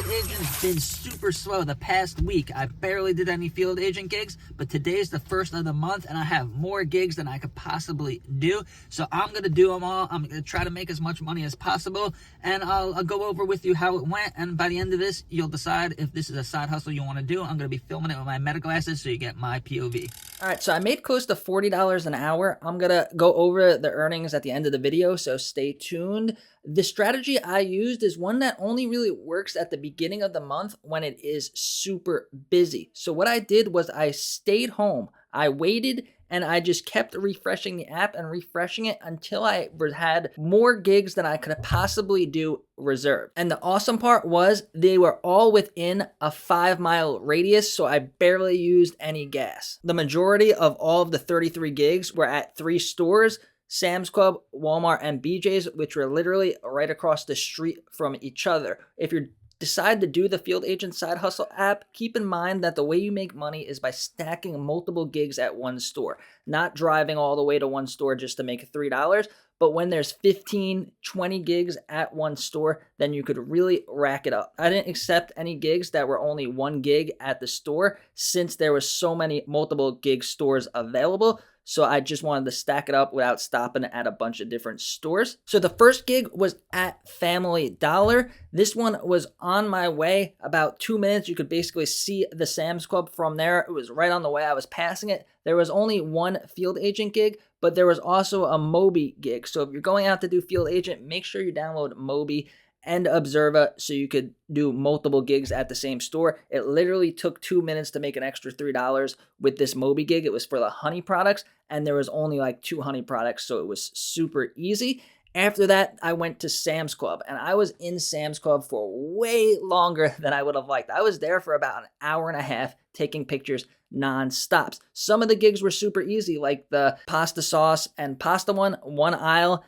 field agent's been super slow the past week. I barely did any field agent gigs, but today's the first of the month and I have more gigs than I could possibly do. So I'm going to do them all. I'm going to try to make as much money as possible, and I'll go over with you how it went. And by the end of this, you'll decide if this is a side hustle you want to do. I'm going to be filming it with my meta glasses so you get my POV. All right, so I made close to $40 an hour. I'm going to go over the earnings at the end of the video, so stay tuned. The strategy I used is one that only really works at the beginning of the month when it is super busy. So what I did was I stayed home. I waited and I just kept refreshing the app and refreshing it until I had more gigs than I could possibly do reserved. And the awesome part was they were all within a 5-mile radius, so I barely used any gas. The majority of all of the 33 gigs were at 3 stores: Sam's Club, Walmart, and BJ's, which were literally right across the street from each other. If you decide to do the Field Agent Side Hustle app, keep in mind that the way you make money is by stacking multiple gigs at one store, not driving all the way to one store just to make $3. But when there's 15, 20 gigs at one store, then you could really rack it up. I didn't accept any gigs that were only 1 gig at the store since there was so many multiple gig stores available. So I just wanted to stack it up without stopping at a bunch of different stores. So the first gig was at Family Dollar. This one was on my way about 2 minutes. You could basically see the Sam's Club from there. It was right on the way. I was passing it. There was only 1 field agent gig, but there was also a Moby gig. So if you're going out to do field agent, make sure you download Moby and Observa so you could do multiple gigs at the same store. It literally took 2 minutes to make an extra $3 with this Moby gig. It was for the honey products, and there was only like 2 honey products, so it was super easy. After that, I went to Sam's Club, and I was in Sam's Club for way longer than I would have liked. I was there for about an hour and a half taking pictures non-stops. Some of the gigs were super easy, like the pasta sauce and pasta one aisle,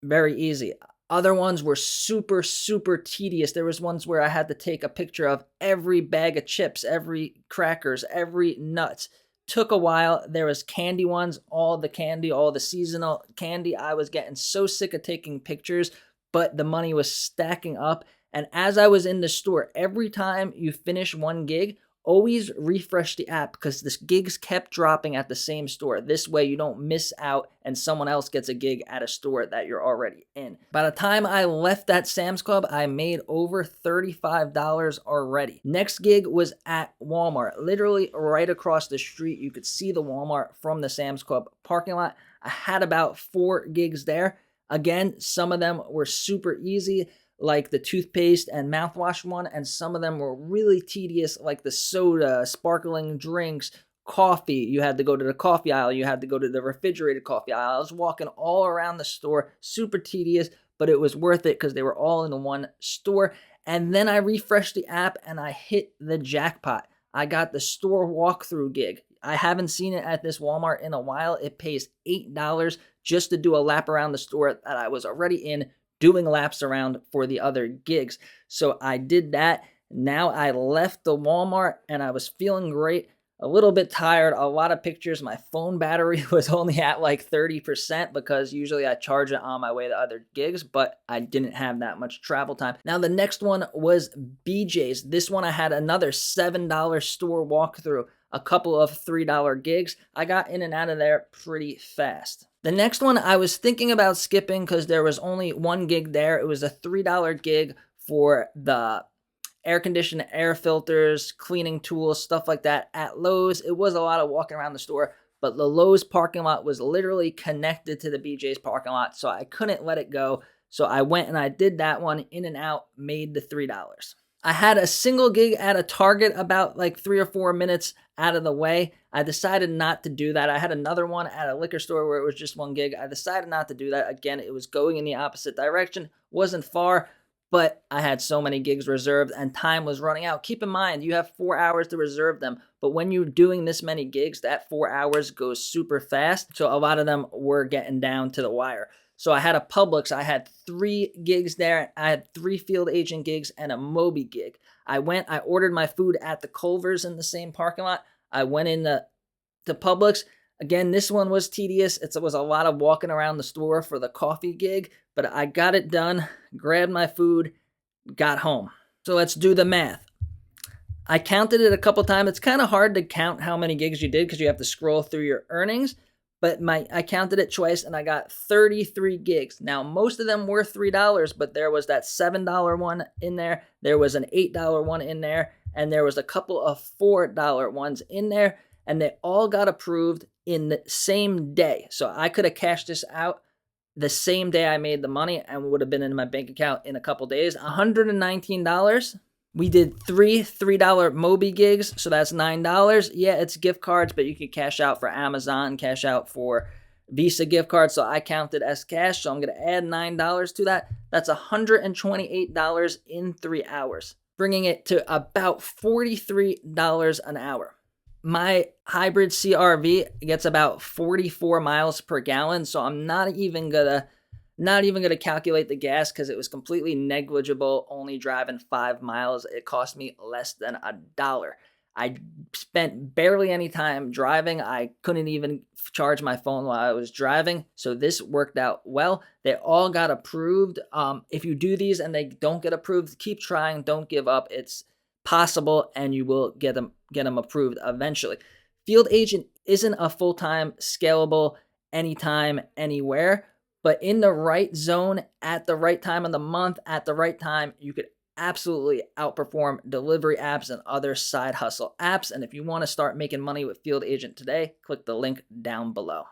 very easy. Other ones were super, super tedious. There was ones where I had to take a picture of every bag of chips, every crackers, every nuts. Took a while. There was candy ones, all the seasonal candy. I was getting so sick of taking pictures, but the money was stacking up. And as I was in the store, every time you finish one gig, always refresh the app because the gigs kept dropping at the same store. This way you don't miss out and someone else gets a gig at a store that you're already in. By the time I left that Sam's Club, I made over $35 already. Next gig was at Walmart, literally right across the street. You could see the Walmart from the Sam's Club parking lot. I had about 4 gigs there. Again, some of them were super easy, like the toothpaste and mouthwash one, and some of them were really tedious, like the soda, sparkling drinks, coffee. You had to go to the coffee aisle. You had to go to the refrigerated coffee aisle. I was walking all around the store, super tedious, but it was worth it because they were all in one store. And then I refreshed the app and I hit the jackpot. I got the store walkthrough gig. I haven't seen it at this Walmart in a while. It pays $8 just to do a lap around the store that I was already in, doing laps around for the other gigs. So I did that. Now I left the Walmart and I was feeling great, a little bit tired, a lot of pictures. My phone battery was only at like 30% because usually I charge it on my way to other gigs, but I didn't have that much travel time. Now the next one was BJ's. This one I had another $7 store walkthrough, a couple of $3 gigs. I got in and out of there pretty fast. The next one I was thinking about skipping because there was only 1 gig there. It was a $3 gig for the air conditioner, air filters, cleaning tools, stuff like that at Lowe's. It was a lot of walking around the store, but the Lowe's parking lot was literally connected to the BJ's parking lot, so I couldn't let it go. So I went and I did that one, in and out, made the $3. I had a single gig at a Target about like 3 or 4 minutes out of the way. I decided not to do that. I had another one at a liquor store where it was just 1 gig. I decided not to do that. Again, it was going in the opposite direction. Wasn't far, but I had so many gigs reserved and time was running out. Keep in mind, you have 4 hours to reserve them. But when you're doing this many gigs, that 4 hours goes super fast. So a lot of them were getting down to the wire. So I had a Publix. I had 3 gigs there. I had 3 field agent gigs and a Moby gig. I ordered my food at the Culver's in the same parking lot. I went in to Publix. Again, this one was tedious. It was a lot of walking around the store for the coffee gig, but I got it done, grabbed my food, got home. So let's do the math. I counted it a couple times. It's kind of hard to count how many gigs you did because you have to scroll through your earnings. But I counted it twice and I got 33 gigs. Now, most of them were $3, but there was that $7 one in there. There was an $8 one in there. And there was a couple of $4 ones in there. And they all got approved in the same day. So I could have cashed this out the same day I made the money and would have been in my bank account in a couple days. $119. We did three $3 Moby gigs, so that's $9. Yeah, it's gift cards, but you can cash out for Amazon, cash out for Visa gift cards, so I counted as cash, so I'm going to add $9 to that. That's $128 in 3 hours, bringing it to about $43 an hour. My hybrid CRV gets about 44 miles per gallon, so I'm not even gonna calculate the gas because it was completely negligible, only driving 5 miles. It cost me less than $1. I spent barely any time driving. I couldn't even charge my phone while I was driving. So this worked out well. They all got approved. If you do these and they don't get approved, keep trying. Don't give up. It's possible and you will get them approved eventually. Field agent isn't a full-time, scalable, anytime, anywhere. But in the right zone, at the right time of the month, at the right time, you could absolutely outperform delivery apps and other side hustle apps. And if you want to start making money with Field Agent today, click the link down below.